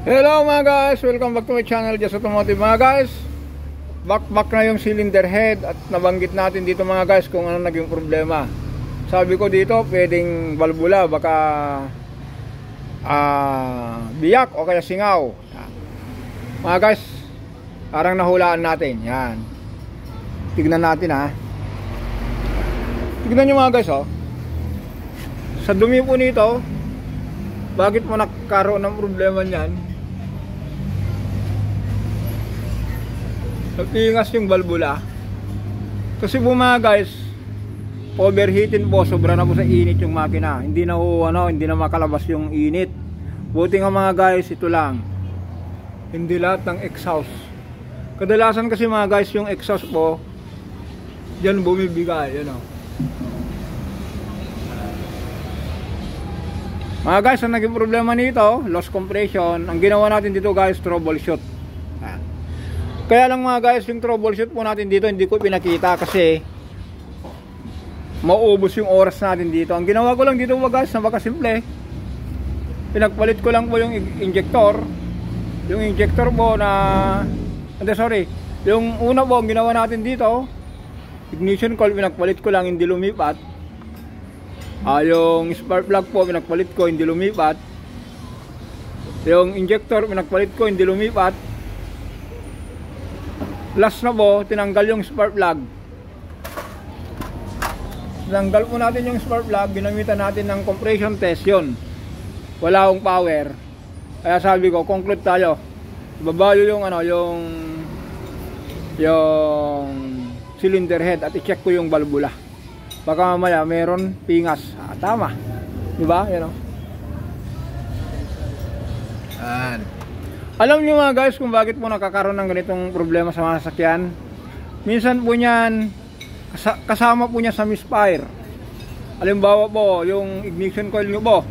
Hello mga guys, welcome back to my channel, Just Automotive mga guys. Back na yung cylinder head at nabanggit natin dito mga guys kung ano naging problema. Sabi ko dito pwedeng balbula, baka biyak o kaya singaw. Mga guys, parang nahulaan natin. Yan, tignan natin ha. Tignan nyo mga guys oh. Sa dumi po nito, bakit mo nagkaroon ng problema niyan? Nagtingas yung balbula. Kasi po mga guys, overheating po, sobra na po sa init yung makina. Hindi na hindi na makalabas yung init. Buti nga mga guys, ito lang. Hindi lahat ng exhaust. Kadalasan kasi mga guys, yung exhaust po diyan bumibigay, yun o. Mga guys, ang naging problema nito, loss compression. Ang ginawa natin dito guys, troubleshoot. Kaya lang mga guys, yung troubleshoot po natin dito hindi ko pinakita kasi mauubos yung oras natin dito. Ang ginawa ko lang dito mga guys, napakasimple. Pinagpalit ko lang po yung injector. Yung injector po na yung una po ang ginawa natin dito, ignition coil, pinagpalit ko lang, hindi lumipat. Yung spark plug po, pinagpalit ko, hindi lumipat. Yung injector, pinagpalit ko, hindi lumipat. Last na po, tinanggal yung spark plug. Tinanggal po natin yung spark plug, ginamitan natin ng compression test yun. Wala akong power. Kaya sabi ko, conclude tayo. Ibabayo yung yung cylinder head at i-check ko yung balbula. Baka mamaya meron pingas. Tama. Diba? Yan o. Alam niyo mga guys kung bakit po nakakaroon ng ganitong problema sa mga sasakyan. Minsan po niyan kasama po niya sa misfire. Halimbawa po yung ignition coil niyo po,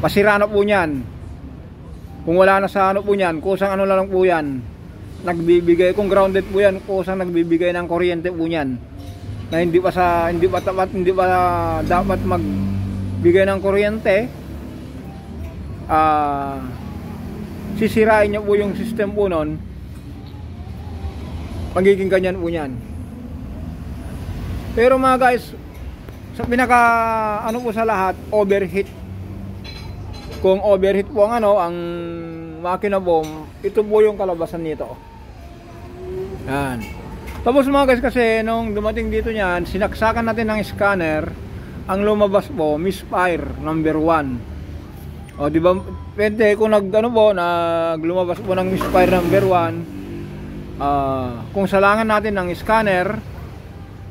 pasira na po niyan. Kung wala na sa po niyan, kusang na lang po yan, nagbibigay, kung grounded po yan, kusang nagbibigay ng kuryente po niyan na hindi pa dapat magbigay ng kuryente. Sisirain niya po yung system po nun, magiging ganyan po yan. Pero mga guys, sa pinaka po sa lahat, overheat. Kung overheat po ang makina po, ito po yung kalabasan nito. Yan. Tapos mga guys, kasi nung dumating dito niyan, sinaksakan natin ng scanner, ang lumabas po misfire number 1. O di ba, pwede kung lumabas po ng misfire number 1, kung salangan natin ng scanner,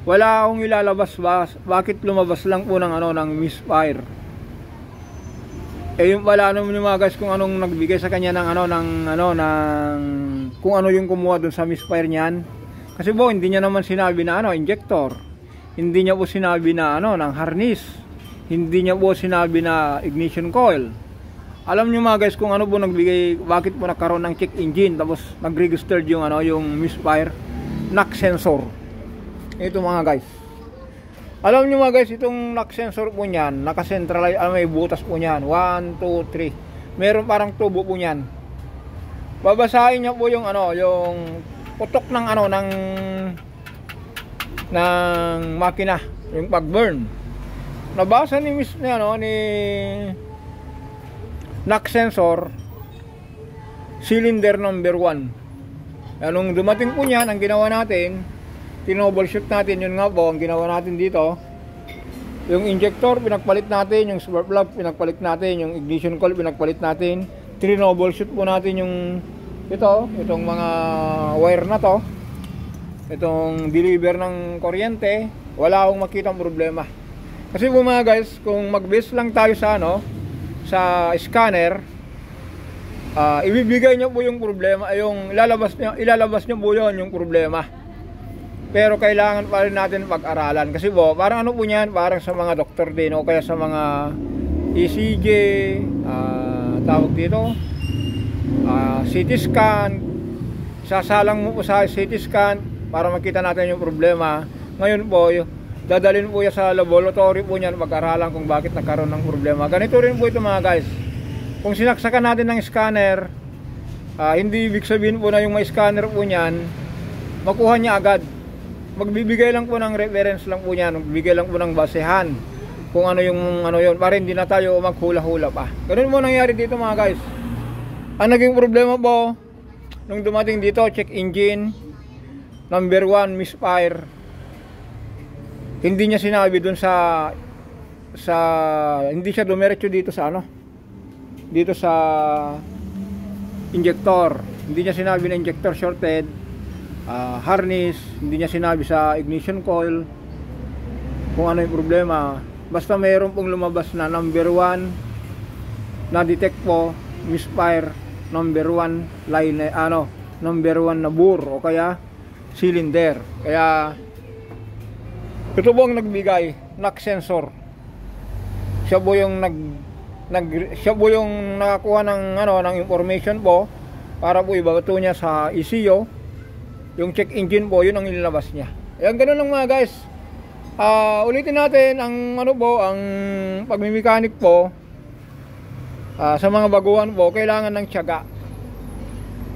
wala akong ilalabas bakit lumabas lang po ng misfire. Yung pala yung mga guys, kung anong nagbigay sa kanya kung ano yung kumuha dun sa misfire niyan. Kasi po hindi niya naman sinabi na injector. Hindi niya po sinabi na ng harness. Hindi niya po sinabi na ignition coil. Alam niyo mga guys kung ano po nagbigay, bakit po nagkaroon ng check engine tapos nag-registered yung yung misfire? Knock sensor. Ito mga guys. Alam niyo mga guys, itong knock sensor po niyan, naka-centralize, may butas po niyan. 1, 2, 3. Meron parang tubo po niyan. Babasahin niya po yung yung putok ng ng makina, yung pag-burn. Nabasa ni knock sensor cylinder number 1. Nung dumating po niyan, ang ginawa natin, tinoubleshoot natin, yun nga po ang ginawa natin dito. Yung injector pinagpalit natin, yung spark plug pinagpalit natin, yung ignition coil pinagpalit natin. Tinoubleshoot po natin yung itong mga wire na to, itong deliver ng kuryente. Wala akong makitang problema. Kasi po mga guys, kung mag-base lang tayo sa scanner, ibibigay niyo po yung problema, yung ilalabas niyo po yung problema. Pero kailangan pa rin natin pag-aralan kasi po parang po niyan, parang sa mga doktor din o kaya sa mga ECG, tawag dito, CT scan. Sasalang mo po sa CT scan para makita natin yung problema. Ngayon po dadalhin po yan sa laboratory po niyan, pag-aralan kung bakit nagkaroon ng problema. Ganito rin po ito mga guys. kung sinaksakan natin ng scanner, hindi ibig sabihin po na yung may scanner po niyan makuha niya agad. Magbibigay lang po ng reference lang po niyan, magbibigay lang po ng basehan kung ano yung ano yon, para hindi na tayo maghula-hula pa. Ganun mo nangyari dito mga guys. Ang naging problema po nung dumating dito, check engine number 1 misfire. Hindi niya sinabi dun sa hindi siya dumiretso dito sa ano, dito sa injector. Hindi niya sinabi na injector shorted, harness. Hindi niya sinabi sa ignition coil kung ano yung problema. Basta mayroon pong lumabas na number 1 na detect po misfire, number 1 line, number 1 na bore o kaya cylinder. Kaya ito po ang nagbigay, knock sensor. Siya po yung siya po yung nakakuha ng information po para po ibato niya sa ECU. Yung check engine po, yun ang inilabas niya. Ayan, ganun lang mga guys. Ulitin natin ang ang pagmimekanik po. Sa mga baguhan po, kailangan ng tiyaga.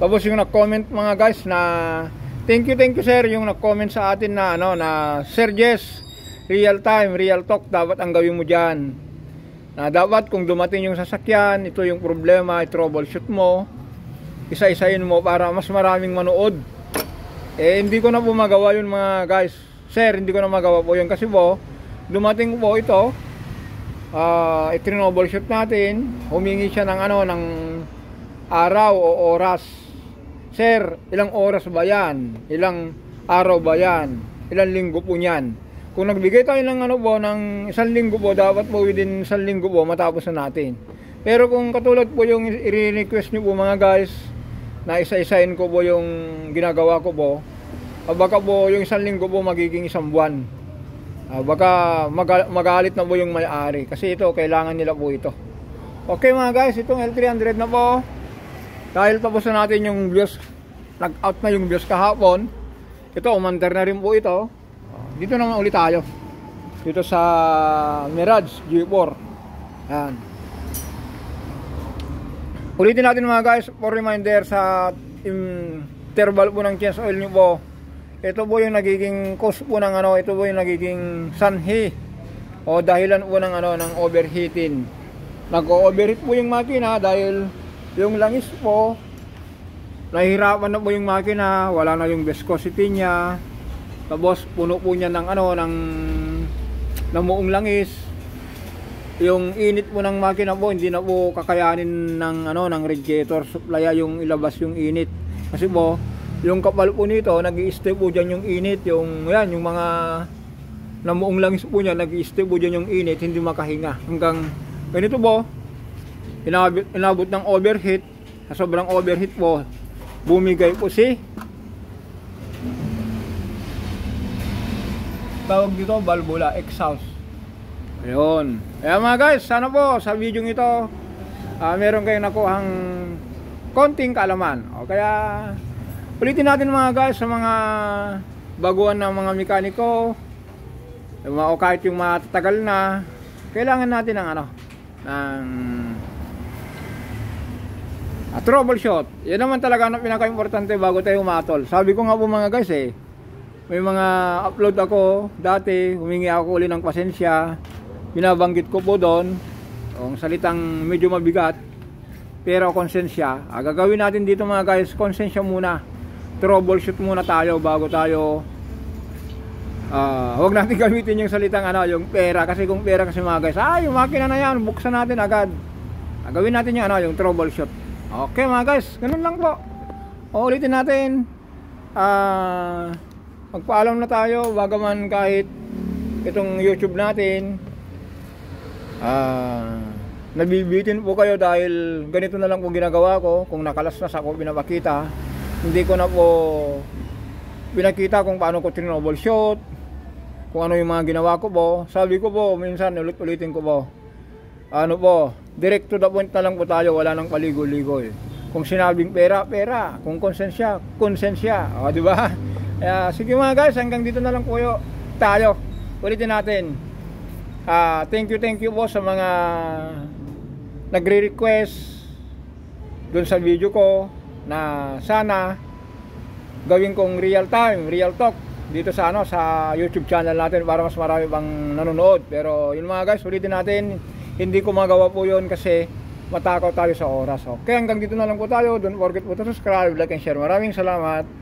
Tapos yung nag-comment mga guys na thank you sir, yung nag-comment sa atin na na Sir Jess, real time, real talk dapat ang gawin mo diyan. Na dapat kung dumating yung sasakyan, ito yung problema, i-troubleshoot mo, isa-isahin mo para mas maraming manood. Hindi ko na po magawa yun mga guys. Sir, hindi ko na magawa po yun kasi po dumating po ito, i-troubleshoot natin, humingi siya ng ng araw o oras. Sir, ilang oras ba yan? Ilang araw ba yan? Ilang linggo po yan? Kung nagbigay tayo ng ng isang linggo po, dapat po within isang linggo po matapos na natin. Pero kung katulad po yung i-request nyo po mga guys, na isa-isahin ko po yung ginagawa ko po, baka po yung isang linggo po magiging isang buwan. Baka magalit na po yung may-ari kasi ito, kailangan nila po ito. Okay mga guys, itong L300 na po. Dahil tapos na natin yung BIOS, nag-out na yung BIOS kahapon. Ito, umandar na rin po ito. Dito naman ulit tayo. Dito sa Mirage G4. Ayan. Ulitin natin mga guys, for reminder sa interval po ng change oil nyo po. Ito po yung nagiging cause po ng ito po yung nagiging sanhi o dahilan po ng ng overheating. Nag-overheat po yung makina dahil yung langis po, nahihirapan na po yung makina, wala na yung viscosity niya. Tapos puno po niya ng ng namuong langis. Yung init po ng makina po, hindi na po kakayanin ng ng radiator supply yung ilabas yung init. Kasi po, yung kapal po nito, nag-i-stay po dyan yung init, yung mga namuong langis po niya, nag-i-stay po dyan yung init, hindi makahinga. Hanggang ganito po, inabot ng overheat, sa sobrang overheat po, bumigay po tawag dito, valvula, exhaust. Ayun. Kaya mga guys, sana po sa video ito, meron kayong nakuhang konting kaalaman. O kaya, ulitin natin mga guys sa mga baguhan ng mga mekaniko, o kahit yung matatagal na, kailangan natin ng ng troubleshoot. Yan naman talaga ang pinaka-importante bago tayo umatol. Sabi ko nga po mga guys may mga upload ako dati, humingi ako uli ng pasensya. Binabanggit ko po doon ang salitang medyo mabigat, pero konsensya. Gagawin natin dito mga guys, konsensya muna. Troubleshoot muna tayo bago tayo huwag natin gamitin yung salitang yung pera, kasi kung pera kasi mga guys, yung makina na yan, buksan natin agad. Gawin natin yung yung troubleshoot. Okay mga guys, ganun lang po. Ulitin natin, magpaalam na tayo, bagaman kahit itong YouTube natin nabibitin po kayo dahil ganito na lang po ginagawa ko. Kung nakalas na sa ako pinapakita, hindi ko na po pinakita kung paano ko troubleshoot, kung ano yung mga ginawa ko po. Sabi ko po, minsan ulit-ulitin ko po, direct to the point na lang po tayo, wala nang paligo-ligo Kung sinabing pera, pera. Kung konsensya, konsensya. Di ba? Sige mga guys, hanggang dito na lang po tayo. Ulitin natin. Thank you po sa mga nagre-request doon sa video ko na sana gawin kong real time, real talk dito sa sa YouTube channel natin para mas marami pang nanonood. Pero yun mga guys, ulitin natin, hindi ko magawa po yun kasi matakaw tayo sa oras. Okay, hanggang dito na lang po tayo. Don't forget po to subscribe, like and share. Maraming salamat.